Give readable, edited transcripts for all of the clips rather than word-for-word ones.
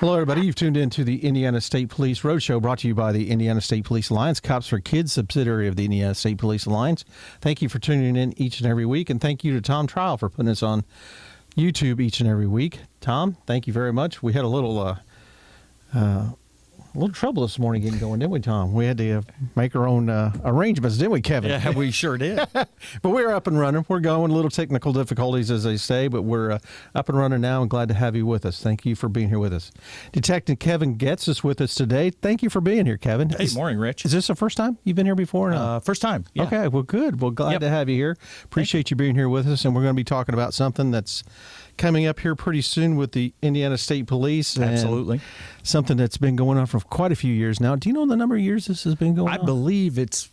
Hello, everybody. You've tuned in to the Indiana State Police Roadshow, brought to you by the Indiana State Police Alliance, Cops for Kids subsidiary of the Indiana State Police Alliance. Thank you for tuning in each and every week, and thank you to Tom Trial for putting us on YouTube each and every week. Tom, thank you very much. We had a little trouble this morning getting going, didn't we, Tom? We had to make our own arrangements, didn't we, Kevin? Yeah, we sure did. But we're up and running. We're going. A little technical difficulties, as they say, but we're up and running now, and glad to have you with us. Thank you for being here with us. Detective Kevin GETZ is with us today. Thank you for being here, Kevin. Hey, morning, Rich. Is this the first time you've been here before? No? First time. Yeah. Okay, well, good. Well, glad to have you here. Appreciate you being here with us, and we're going to be talking about something that's coming up here pretty soon with the Indiana State Police. Absolutely. Something that's been going on for quite a few years now. Do you know the number of years this has been going on? I believe it's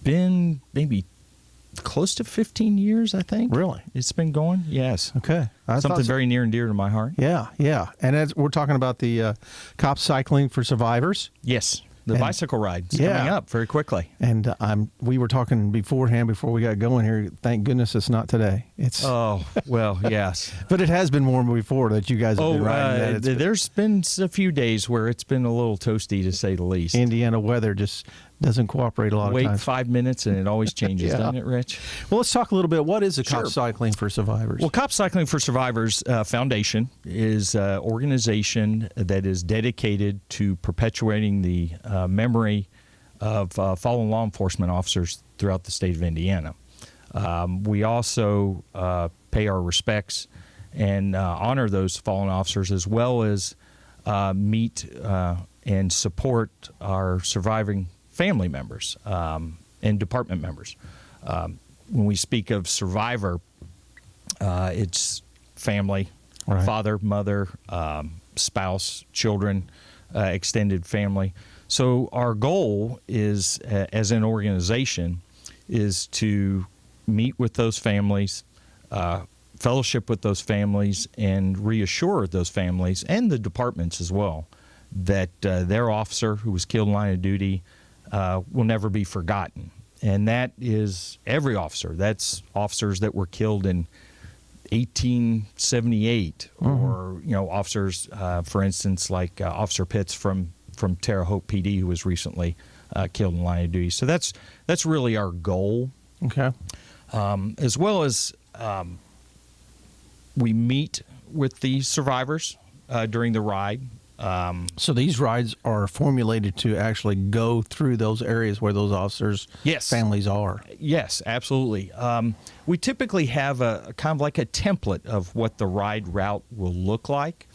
been maybe close to 15 years, I think. Really? It's been going? Yes. Okay. Something very near and dear to my heart. Yeah, yeah. And as we're talking about the Cops Cycling for Survivors. Yes. The bicycle ride is coming up very quickly. And we were talking beforehand, before we got going here. Thank goodness it's not today. Oh, well, yes. But it has been warm before that you guys have been riding. There's been a few days where it's been a little toasty, to say the least. Indiana weather just doesn't cooperate a lot of times. Wait 5 minutes and it always changes, doesn't it, Rich? Well, let's talk a little bit. What is the Cops Cycling for Survivors? Well, Cops Cycling for Survivors Foundation is an organization that is dedicated to perpetuating the memory of fallen law enforcement officers throughout the state of Indiana. We also pay our respects and honor those fallen officers, as well as meet and support our surviving family members and department members. When we speak of survivor, it's family, father, mother, spouse, children, extended family. So our goal is, as an organization, is to meet with those families, fellowship with those families, and reassure those families and the departments as well that their officer who was killed in line of duty will never be forgotten. And that is every officer. That's officers that were killed in 1878, or officers, for instance, like Officer Pitts from Terre Haute PD, who was recently killed in line of duty. So that's really our goal. Okay. As well as we meet with the survivors during the ride. So these rides are formulated to actually go through those areas where those officers' families are. Yes, absolutely. We typically have a kind of like a template of what the ride route will look like.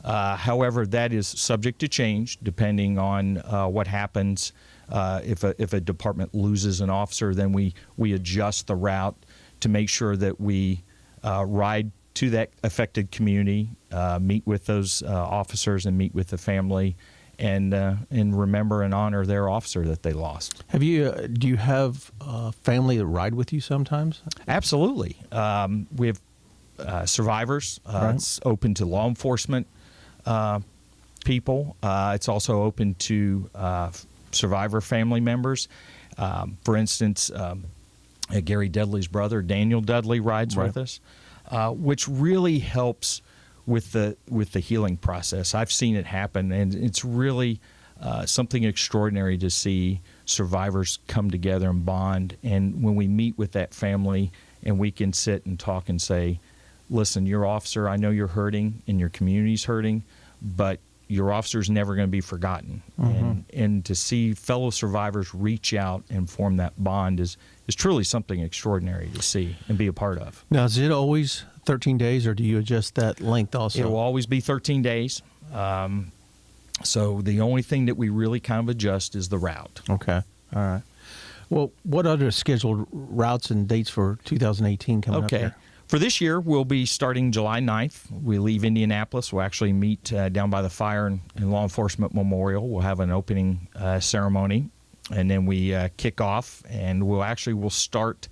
However, that is subject to change depending on what happens. If a department loses an officer, then we adjust the route to make sure that we ride to that affected community, meet with those officers and meet with the family, and remember and honor their officer that they lost. Do you have family that ride with you sometimes? Absolutely. We have survivors. It's open to law enforcement people. It's also open to survivor family members. For instance, Gary Dudley's brother, Daniel Dudley, rides with us. Which really helps with the healing process. I've seen it happen, and it's really something extraordinary to see survivors come together and bond. And when we meet with that family and we can sit and talk and say, listen, your officer, I know you're hurting and your community's hurting, but your officer's never going to be forgotten. And to see fellow survivors reach out and form that bond is truly something extraordinary to see and be a part of. Now, is it always 13 days, or do you adjust that length also? It will always be 13 days. So the only thing that we really kind of adjust is the route. Okay. All right. Well, what other scheduled routes and dates for 2018 coming up here? For this year, we'll be starting July 9th. We leave Indianapolis. We'll actually meet down by the Fire and Law Enforcement Memorial. We'll have an opening ceremony, and then we kick off, and we'll start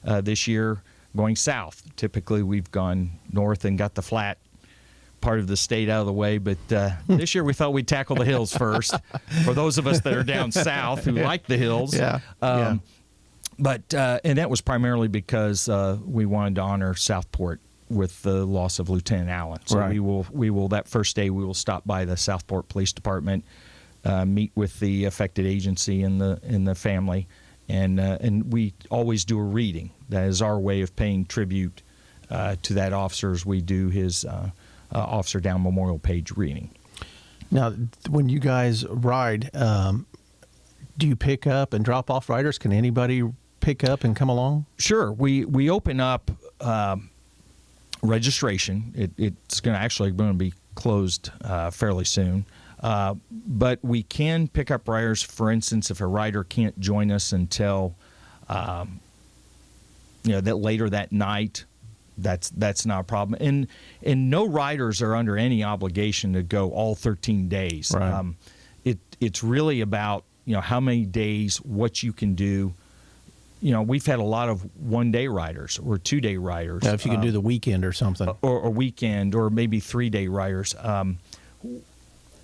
this year going south. Typically, we've gone north and got the flat part of the state out of the way, but this year we thought we'd tackle the hills first. For those of us that are down south who like the hills. But and that was primarily because we wanted to honor Southport with the loss of Lieutenant Allen. So Right. we will that first day we will stop by the Southport Police Department, meet with the affected agency and the family, and we always do a reading. That is our way of paying tribute to that officer as we do his Officer Down Memorial Page reading. Now, when you guys ride, do you pick up and drop off riders? Can anybody pick up and come along? Sure. We open up registration. It's going to be closed fairly soon. But we can pick up riders. For instance, if a rider can't join us until that later that night, that's not a problem. And no riders are under any obligation to go all 13 days. Right. It's really about how many days, what you can do. We've had a lot of one-day riders or two-day riders. Now, if you can do the weekend or something. Or weekend or maybe three-day riders.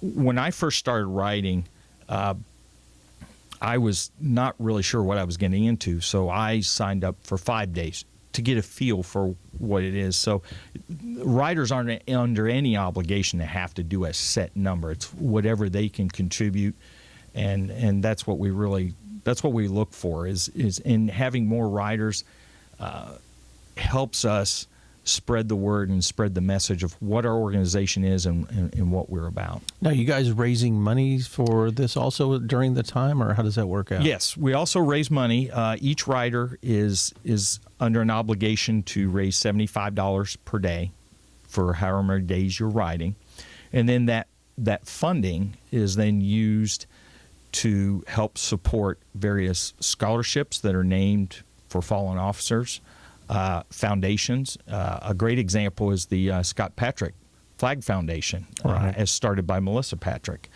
When I first started riding, I was not really sure what I was getting into, so I signed up for 5 days to get a feel for what it is. So riders aren't under any obligation to have to do a set number. It's whatever they can contribute, and that's what we look for is in having more riders helps us spread the word and spread the message of what our organization is and what we're about. Now, you guys raising money for this also during the time, or how does that work out? Yes, we also raise money. Each rider is under an obligation to raise $75 per day for however many days you're riding. And then that funding is then used to help support various scholarships that are named for fallen officers, foundations. A great example is the Scott Patrick Flag Foundation, Right. as started by Melissa Patrick.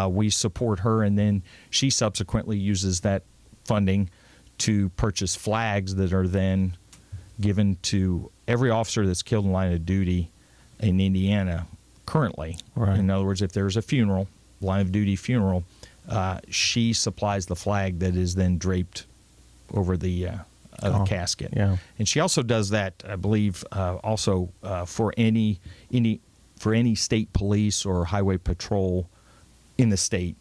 We support her, and then she subsequently uses that funding to purchase flags that are then given to every officer that's killed in line of duty in Indiana currently. Right. In other words, if there's a funeral, line of duty funeral, she supplies the flag that is then draped over the casket. Yeah. And she also does that, I believe, also for any state police or highway patrol in the state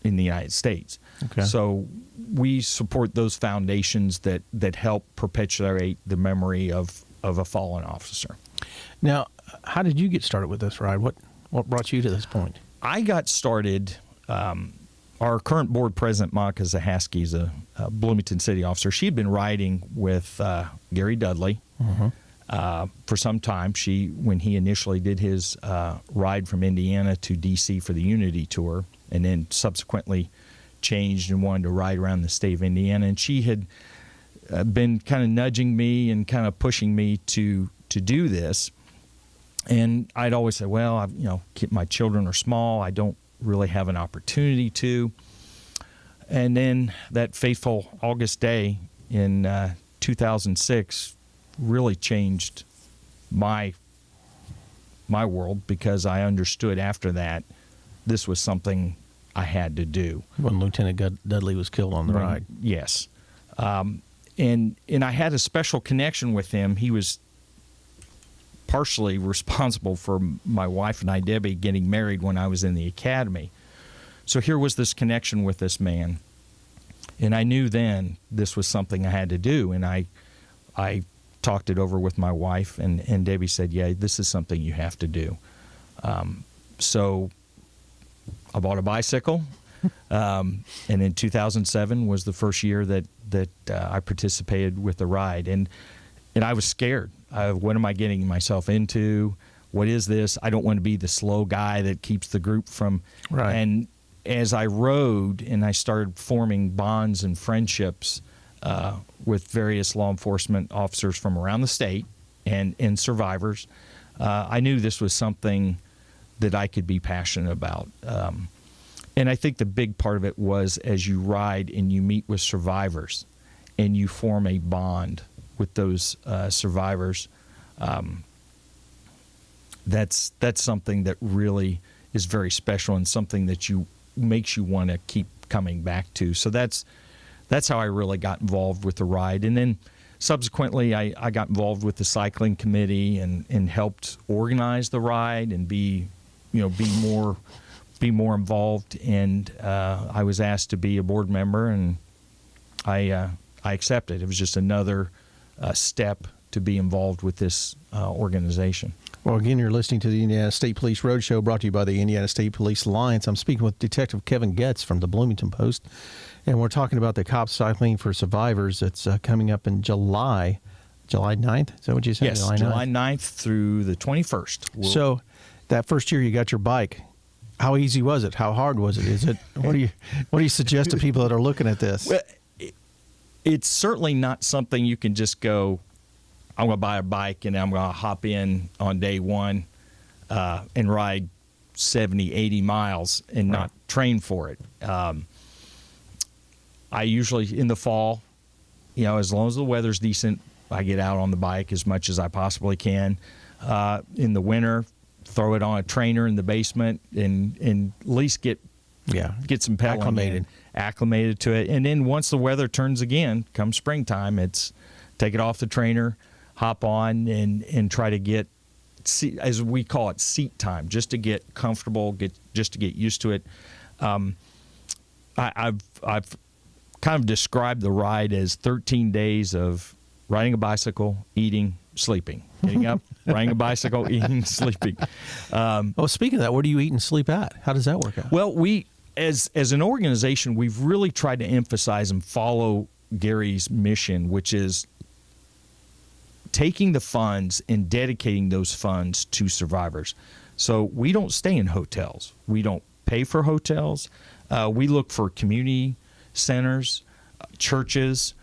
in the United States. Okay. So we support those foundations that help perpetuate the memory of a fallen officer. Now, how did you get started with this ride? What brought you to this point? I got started. Our current board president, Monica Zahaski, is a Bloomington City officer. She had been riding with Gary Dudley for some time. When he initially did his ride from Indiana to D.C. for the Unity Tour, and then subsequently changed and wanted to ride around the state of Indiana. And she had been kind of nudging me and kind of pushing me to do this. And I'd always say, well, my children are small. I don't really have an opportunity to. And then that fateful August day in 2006 really changed my world, because I understood after that this was something I had to do. When Lieutenant Dudley was killed on the ride. Yes. And I had a special connection with him. He was partially responsible for my wife and I, Debbie, getting married when I was in the academy. So here was this connection with this man. And I knew then this was something I had to do. And I talked it over with my wife, and Debbie said, yeah, this is something you have to do. So I bought a bicycle. And in 2007 was the first year that I participated with the ride. And I was scared. What am I getting myself into? What is this? I don't want to be the slow guy that keeps the group from. Right. And as I rode and I started forming bonds and friendships with various law enforcement officers from around the state and survivors, I knew this was something that I could be passionate about. And I think the big part of it was, as you ride and you meet with survivors and you form a bond with those survivors, that's something that really is very special and something that makes you want to keep coming back to. So that's how I really got involved with the ride. And then subsequently, I got involved with the cycling committee and helped organize the ride and be more involved. And I was asked to be a board member, and I accepted. It was just another step to be involved with this organization. Well, again, you're listening to the Indiana State Police Roadshow, brought to you by the Indiana State Police Alliance. I'm speaking with Detective Kevin GETZ from the Bloomington Post, and we're talking about the Cops Cycling for Survivors that's coming up in July 9th. Is that what you said? Yes, July 9th through the 21st. So that first year you got your bike, how easy was it? How hard was it? Is it? What do you suggest to people that are looking at this? Well, it's certainly not something you can just go, I'm going to buy a bike and I'm going to hop in on day one and ride 70, 80 miles and not train for it. I usually, in the fall, as long as the weather's decent, I get out on the bike as much as I possibly can. In the winter, throw it on a trainer in the basement and at least get some pedaling acclimated to it. And then once the weather turns again, come springtime, it's take it off the trainer, hop on and try to get, as we call it, seat time, just to get comfortable, just to get used to it. I've kind of described the ride as 13 days of riding a bicycle, eating, sleeping, getting up, riding a bicycle, eating, sleeping. Speaking of that, where do you eat and sleep at? How does that work out? Well, we, as an organization, we've really tried to emphasize and follow Gary's mission, which is taking the funds and dedicating those funds to survivors. So we don't stay in hotels. We don't pay for hotels. We look for community centers, churches,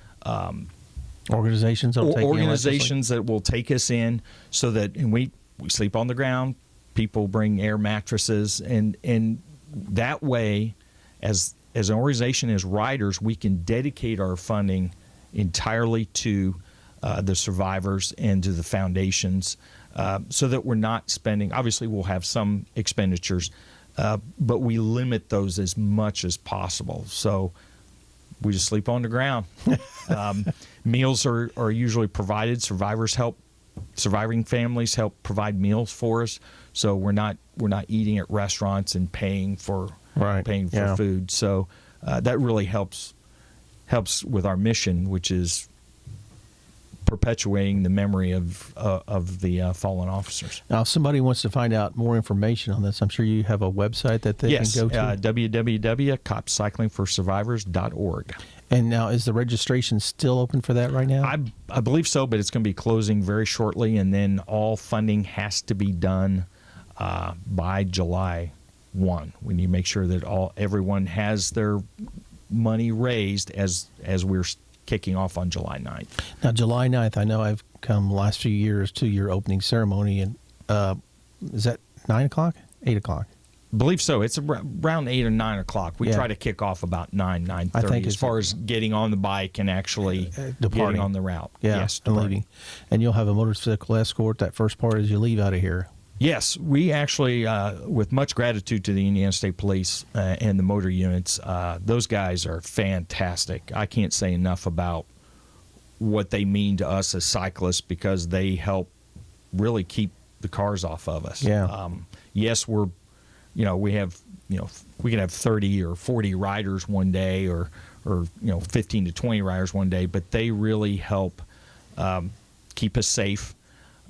organizations that will take us in, so that we sleep on the ground. People bring air mattresses, and that way, as an organization, as riders, we can dedicate our funding entirely to the survivors and to the foundations, so that we're not spending. Obviously, we'll have some expenditures, but we limit those as much as possible. So we just sleep on the ground. Meals are usually provided. Surviving families help provide meals for us, so we're not eating at restaurants and paying for food. So that really helps with our mission, which is perpetuating the memory of the fallen officers. Now, if somebody wants to find out more information on this, I'm sure you have a website that they can go to. www.copscyclingforsurvivors.org. And now, is the registration still open for that right now? I believe so, but it's going to be closing very shortly, and then all funding has to be done by July 1. We need to make sure that everyone has their money raised as we're kicking off on July 9th. Now, July 9th, I know I've come last few years to your opening ceremony, and is that 9 o'clock, 8 o'clock? I believe so. It's around 8 or 9 o'clock. We try to kick off about 9:30 as far as getting on the bike and actually getting on the route. Yes, and leaving. And you'll have a motorcycle escort that first part as you leave out of here. Yes, we actually, with much gratitude to the Indiana State Police and the motor units, those guys are fantastic. I can't say enough about what they mean to us as cyclists, because they help really keep the cars off of us. Yeah. Yes, we can have 30 or 40 riders one day, or 15 to 20 riders one day, but they really help keep us safe.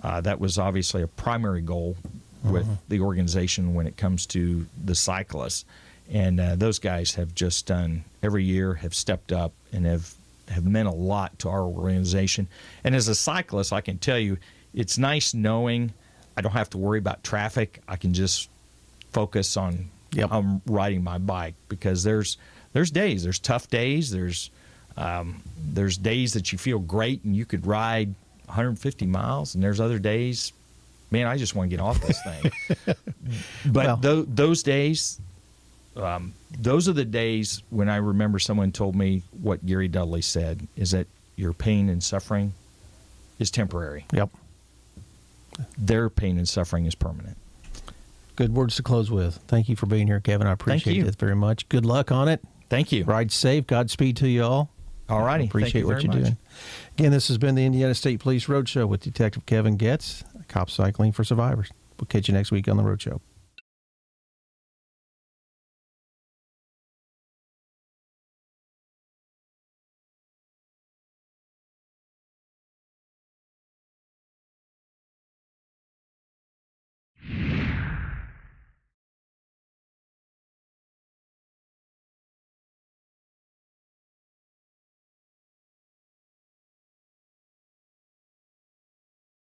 That was obviously a primary goal with the organization when it comes to the cyclists. And those guys have just done, every year, have stepped up and have meant a lot to our organization. And as a cyclist, I can tell you, it's nice knowing I don't have to worry about traffic. I can just focus on riding my bike, because there's days, there's tough days, there's days that you feel great and you could ride 150 miles, and there's other days, man, I just want to get off this thing. But those days, those are the days when I remember someone told me what Gary Dudley said, is that your pain and suffering is temporary. Yep. Their pain and suffering is permanent. Good words to close with. Thank you for being here, Kevin. I appreciate it very much. Good luck on it. Thank you. Ride safe. Godspeed to you all. All righty. Appreciate Thank you what very you're much. doing. Again, this has been the Indiana State Police Roadshow with Detective Kevin GETZ, Cop Cycling for Survivors. We'll catch you next week on the Roadshow.